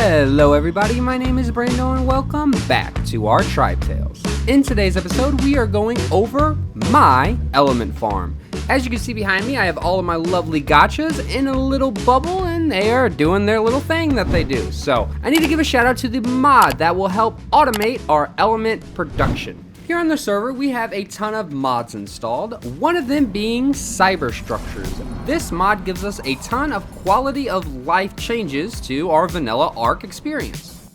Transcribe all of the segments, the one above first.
Hello everybody, my name is Brando and welcome back to our Tribe Tales. In today's episode, we are going over my element farm. As you can see behind me, I have all of my lovely gachas in a little bubble and they are doing their little thing that they do. So I need to give a shout out to the mod that will help automate our element production. Here on the server, we have a ton of mods installed, one of them being cyber structures. This mod gives us a ton of quality of life changes to our vanilla Ark experience.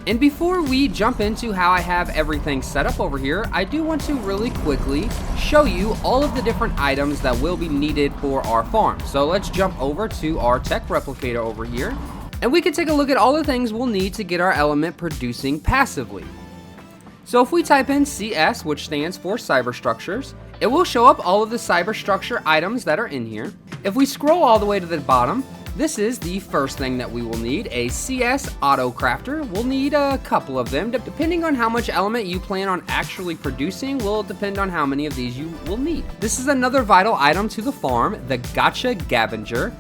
And before we jump into how I have everything set up over here, I do want to really quickly show you all of the different items that will be needed for our farm. So let's jump over to our tech replicator over here, and we can take a look at all the things we'll need to get our element producing passively. So if we type in CS, which stands for cyber structures, it will show up all of the cyber structure items that are in here. If we scroll all the way to the bottom, this is the first thing that we will need, a CS auto crafter. We'll need a couple of them. Depending on how much element you plan on actually producing will depend on how many of these you will need. This is another vital item to the farm, the Gacha Gavager.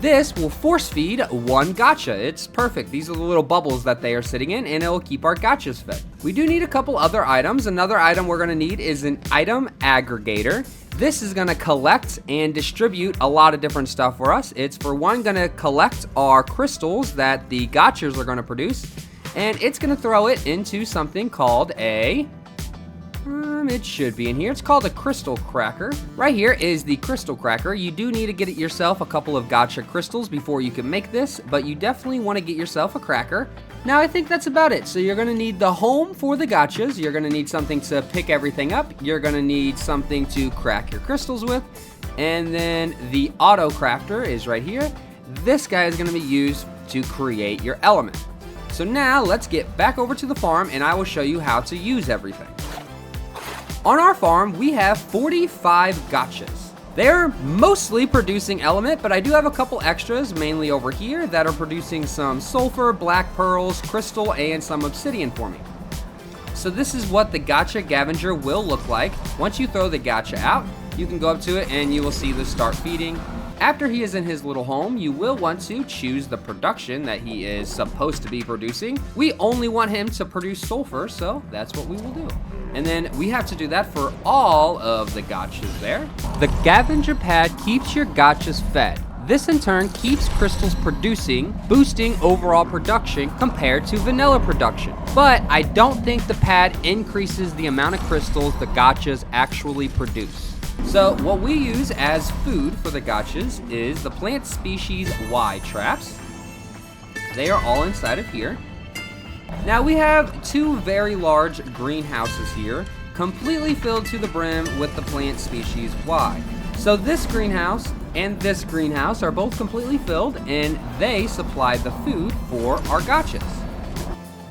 This will force feed one gacha. It's perfect. These are the little bubbles that they are sitting in, and it'll keep our gachas fed. We do need a couple other items. Another item we're gonna need is an item aggregator. This is gonna collect and distribute a lot of different stuff for us. It's for one gonna collect our crystals that the gachas are gonna produce, and it's gonna throw it into something called a it should be in here. It's called a crystal cracker. Right here is the crystal cracker. You do need to get it yourself a couple of gacha crystals before you can make this, but you definitely want to get yourself a cracker. Now I think that's about it. So you're going to need the home for the gachas. You're going to need something to pick everything up. You're going to need something to crack your crystals with. And then the auto crafter is right here. This guy is going to be used to create your element. So now let's get back over to the farm and I will show you how to use everything. On our farm, we have 45 gachas. They're mostly producing element, but I do have a couple extras, mainly over here, that are producing some sulfur, black pearls, crystal, and some obsidian for me. So this is what the Gacha Gavager will look like. Once you throw the gacha out, you can go up to it and you will see this start feeding. After he is in his little home, you will want to choose the production that he is supposed to be producing. We only want him to produce sulfur, so that's what we will do. And then we have to do that for all of the gachas there. The Gavager pad keeps your gachas fed. This in turn keeps crystals producing, boosting overall production compared to vanilla production. But I don't think the pad increases the amount of crystals the gachas actually produce. So what we use as food for the gachas is the plant species Y traps. They are all inside of here. Now we have two very large greenhouses here, completely filled to the brim with the plant species Y. So this greenhouse and this greenhouse are both completely filled and they supply the food for our gachas.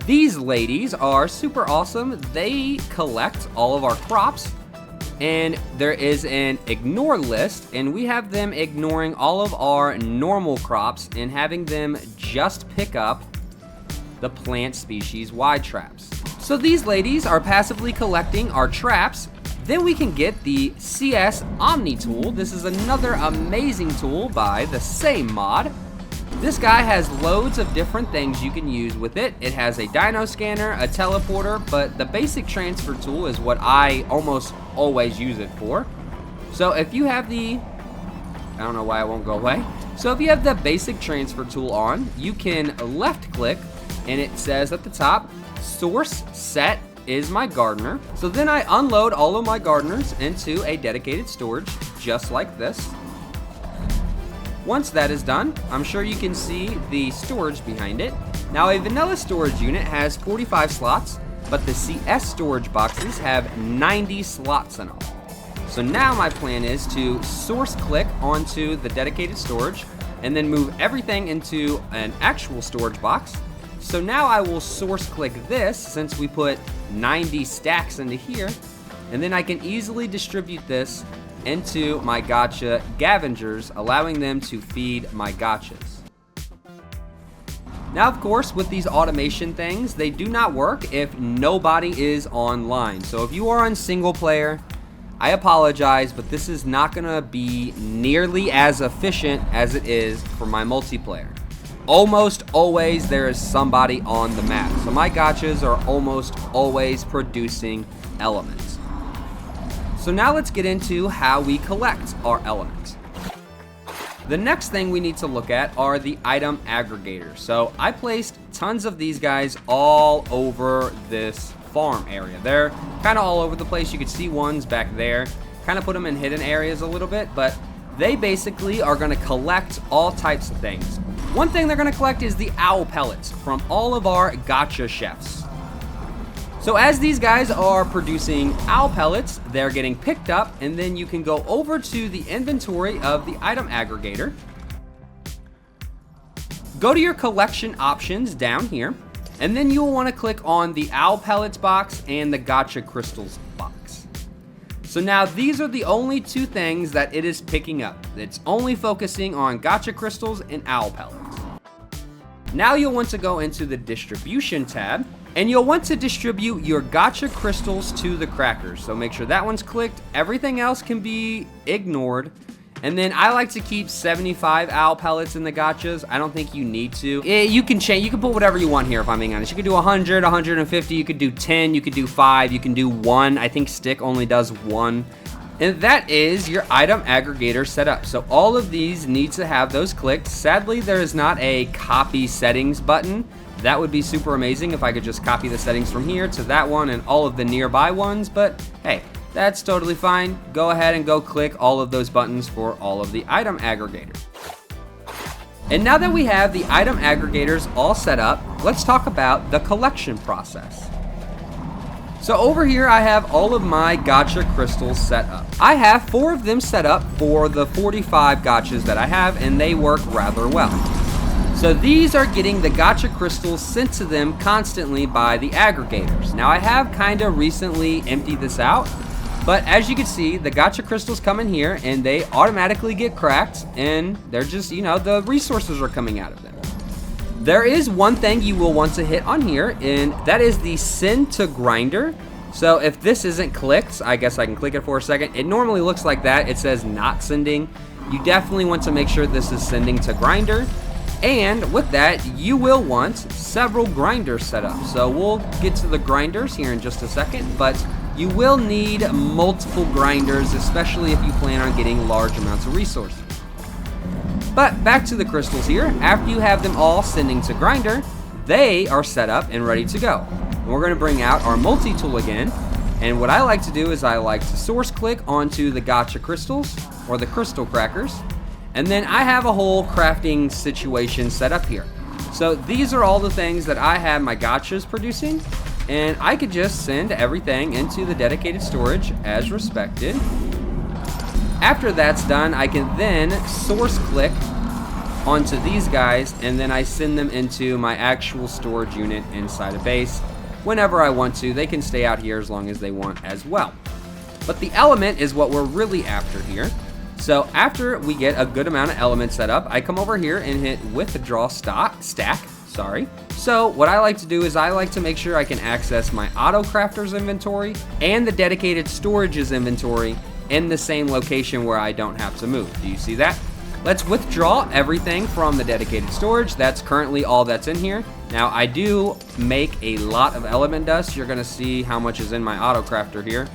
These ladies are super awesome. They collect all of our crops. And there is an ignore list, and we have them ignoring all of our normal crops and having them just pick up the plant species Y traps. So these ladies are passively collecting our traps. Then we can get the CS Omni tool. This is another amazing tool by the same mod. This guy has loads of different things you can use with it. It has a dino scanner, a teleporter, but the basic transfer tool is what I almost always use it for. So if you have the, I don't know why it won't go away. So if you have the basic transfer tool on, you can left click and it says at the top, source set is my gardener. So then I unload all of my gardeners into a dedicated storage, just like this. Once that is done, I'm sure you can see the storage behind it. Now a vanilla storage unit has 45 slots, but the CS storage boxes have 90 slots in them. So now my plan is to source click onto the dedicated storage and then move everything into an actual storage box. So now I will source click this since we put 90 stacks into here, and then I can easily distribute this into my Gacha Gavagers, allowing them to feed my gachas. Now, of course, with these automation things, they do not work if nobody is online. So if you are on single player, I apologize, but this is not gonna be nearly as efficient as it is for my multiplayer. almost always there is somebody on the map. So my gachas are almost always producing elements. So now let's get into how we collect our elements. The next thing we need to look at are the item aggregators. So I placed tons of these guys all over this farm area. They're kind of all over the place. You can see ones back there. Kind of put them in hidden areas a little bit, but they basically are going to collect all types of things. One thing they're going to collect is the owl pellets from all of our gacha chefs. So as these guys are producing owl pellets, they're getting picked up, and then you can go over to the inventory of the item aggregator. Go to your collection options down here, and then you'll want to click on the owl pellets box and the gacha crystals box. So now these are the only two things that it is picking up. It's only focusing on gacha crystals and owl pellets. Now you'll want to go into the distribution tab, and you'll want to distribute your gacha crystals to the crackers. So make sure that one's clicked. Everything else can be ignored. And then I like to keep 75 owl pellets in the gachas. I don't think you need to. You can change. You can put whatever you want here, if I'm being honest. You could do 100, 150. You could do 10. You could do 5. You can do 1. I think Stik only does 1. And that is your item aggregator setup. So all of these need to have those clicked. Sadly, there is not a copy settings button. That would be super amazing if I could just copy the settings from here to that one and all of the nearby ones, but hey, that's totally fine. Go ahead and go click all of those buttons for all of the item aggregators. And now that we have the item aggregators all set up, let's talk about the collection process. So over here I have all of my gacha crystals set up. I have 4 of them set up for the 45 gachas that I have, and they work rather well. So these are getting the gacha crystals sent to them constantly by the aggregators. Now I have kind of recently emptied this out, but as you can see, the gacha crystals come in here and they automatically get cracked, and they're just, you know, the resources are coming out of them. There is one thing you will want to hit on here, and that is the send to grinder. So if this isn't clicked, I guess I can click it for a second. It normally looks like that. It says not sending. You definitely want to make sure this is sending to grinder. And with that, you will want several grinders set up. So we'll get to the grinders here in just a second, but you will need multiple grinders, especially if you plan on getting large amounts of resources. But back to the crystals here. After you have them all sending to grinder, they are set up and ready to go. And we're going to bring out our multi-tool again. And what I like to do is I like to source click onto the gacha crystals or the crystal crackers. And then I have a whole crafting situation set up here. So these are all the things that I have my gachas producing, and I could just send everything into the dedicated storage as respected. After that's done, I can then source click onto these guys, and then I send them into my actual storage unit inside a base. Whenever I want to, they can stay out here as long as they want as well. But the element is what we're really after here. So after we get a good amount of elements set up, I come over here and hit withdraw stack. So what I like to do is I like to make sure I can access my auto crafters inventory and the dedicated storages inventory in the same location where I don't have to move. Do you see that? Let's withdraw everything from the dedicated storage. That's currently all that's in here. Now I do make a lot of element dust. You're gonna see how much is in my auto crafter here.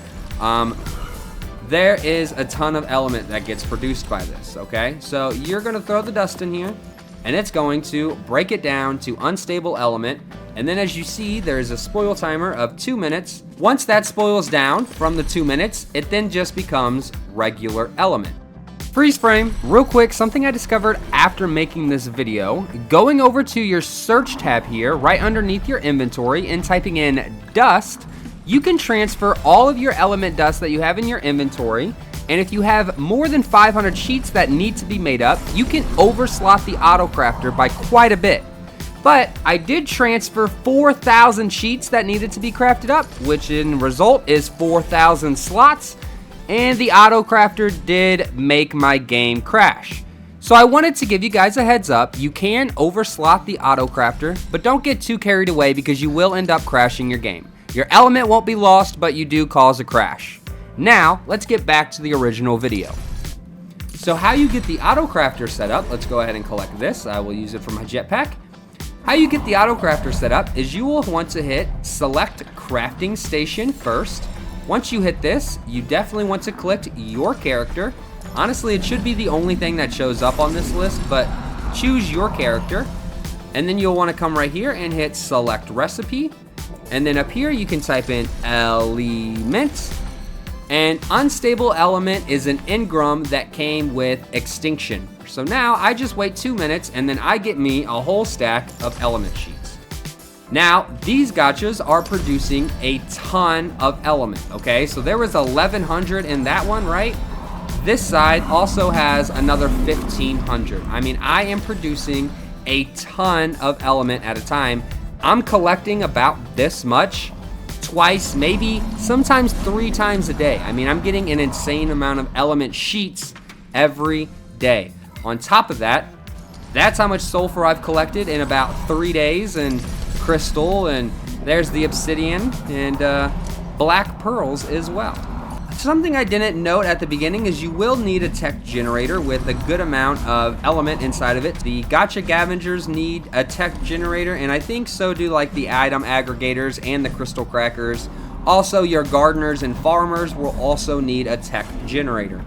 There is a ton of element that gets produced by this, okay? So you're gonna throw the dust in here, and it's going to break it down to unstable element, and then as you see, there's a spoil timer of 2 minutes. Once that spoils down from the 2 minutes, it then just becomes regular element. Freeze frame, real quick, something I discovered after making this video. Going over to your search tab here, right underneath your inventory, and typing in dust, you can transfer all of your element dust that you have in your inventory, and if you have more than 500 sheets that need to be made up, you can overslot the auto crafter by quite a bit. But I did transfer 4,000 sheets that needed to be crafted up, which in result is 4,000 slots, and the auto crafter did make my game crash. So I wanted to give you guys a heads up. You can overslot the auto crafter, but don't get too carried away because you will end up crashing your game. Your element won't be lost, but you do cause a crash. Now, let's get back to the original video. So how you get the auto crafter set up, let's go ahead and collect this. I will use it for my jetpack. How you get the auto crafter set up is you will want to hit select crafting station first. Once you hit this, you definitely want to click your character. Honestly, it should be the only thing that shows up on this list, but choose your character. And then you'll want to come right here and hit select recipe. And then up here, you can type in element. And unstable element is an engram that came with extinction. So now I just wait 2 minutes and then I get me a whole stack of element sheets. Now, these gachas are producing a ton of element, okay? So there was 1,100 in that one, right? This side also has another 1,500. I mean, I am producing a ton of element at a time. I'm collecting about this much twice, maybe sometimes 3 times a day. I mean, I'm getting an insane amount of element sheets every day. On top of that, that's how much sulfur I've collected in about 3 days, and crystal, and there's the obsidian, and black pearls as well. Something I didn't note at the beginning is you will need a tech generator with a good amount of element inside of it. The Gacha Gavengers need a tech generator, and I think so do like the item aggregators and the crystal crackers. Also, your gardeners and farmers will also need a tech generator.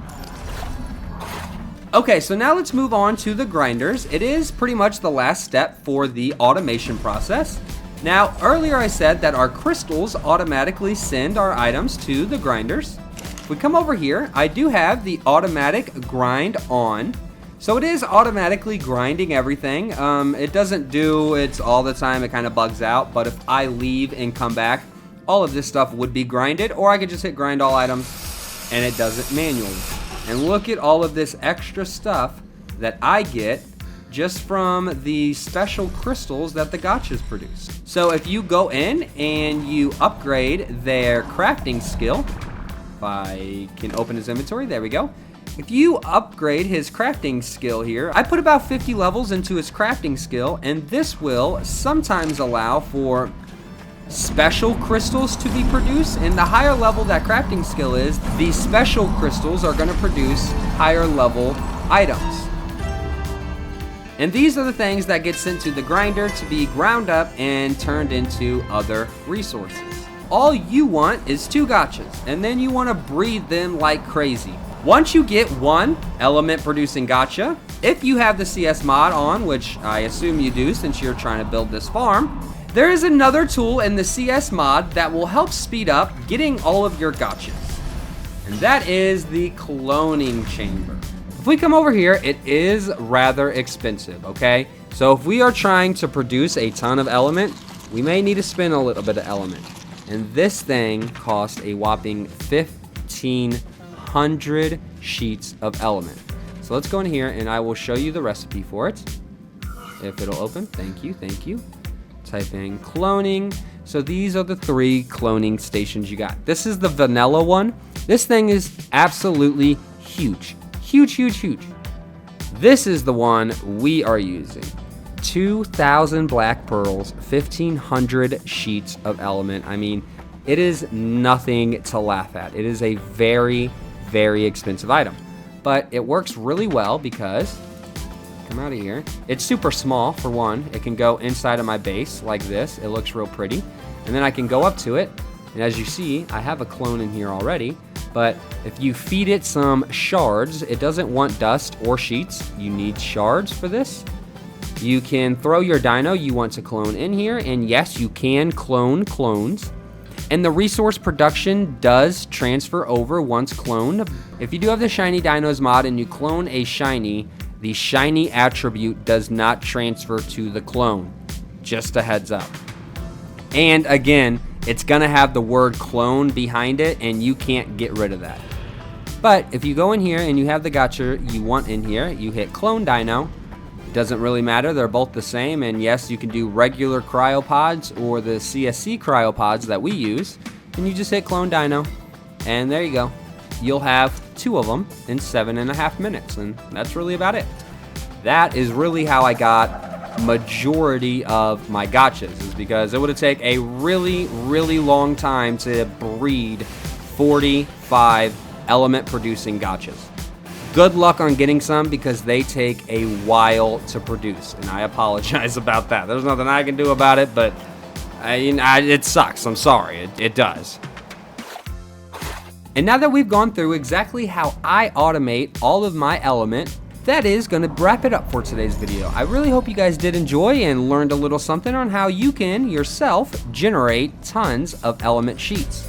Okay, so now let's move on to the grinders. It is pretty much the last step for the automation process. Now, earlier I said that our crystals automatically send our items to the grinders. If we come over here, I do have the automatic grind on. So it is automatically grinding everything. It doesn't do it all the time, it kind of bugs out. But if I leave and come back, all of this stuff would be grinded, or I could just hit grind all items and it does it manually. And look at all of this extra stuff that I get just from the special crystals that the gachas produce. So if you go in and you upgrade their crafting skill, if I can open his inventory, there we go. If you upgrade his crafting skill here, I put about 50 levels into his crafting skill, and this will sometimes allow for special crystals to be produced. And the higher level that crafting skill is, the special crystals are going to produce higher level items. And these are the things that get sent to the grinder to be ground up and turned into other resources. All you want is 2 gachas, and then you want to breed them like crazy. Once you get 1 element producing gacha, if you have the CS mod on, which I assume you do since you're trying to build this farm, there is another tool in the CS mod that will help speed up getting all of your gachas. And that is the cloning chamber. If we come over here, it is rather expensive, okay? So if we are trying to produce a ton of element, we may need to spend a little bit of element. And this thing costs a whopping 1,500 sheets of element. So let's go in here and I will show you the recipe for it. If it'll open, thank you, thank you. Type in cloning. So these are the 3 cloning stations you got. This is the vanilla one. This thing is absolutely huge. Huge, huge, huge. This is the one we are using. 2,000 black pearls, 1,500 sheets of element. I mean, it is nothing to laugh at. It is a very, very expensive item. But it works really well because, come out of here, it's super small for one. It can go inside of my base like this. It looks real pretty. And then I can go up to it. And as you see, I have a clone in here already. But if you feed it some shards, it doesn't want dust or sheets. You need shards for this. You can throw your dino you want to clone in here, and yes, you can clone clones. And the resource production does transfer over once cloned. If you do have the shiny dinos mod and you clone a shiny, the shiny attribute does not transfer to the clone. Just a heads up. And again, it's gonna have the word clone behind it, and you can't get rid of that. But if you go in here and you have the gacha you want in here, you hit clone dino. It doesn't really matter, they're both the same, and yes, you can do regular cryopods or the CSC cryopods that we use, and you just hit clone dino, and there you go. You'll have 2 of them in 7.5 minutes, and that's really about it. That is really how I got majority of my gachas, is because it would have taken a really, really long time to breed 45 element producing gachas. Good luck on getting some because they take a while to produce, and I apologize about that. There's nothing I can do about it, but it sucks. I'm sorry. It does. And now that we've gone through exactly how I automate all of my element, that is going to wrap it up for today's video. I really hope you guys did enjoy and learned a little something on how you can yourself generate tons of element sheets.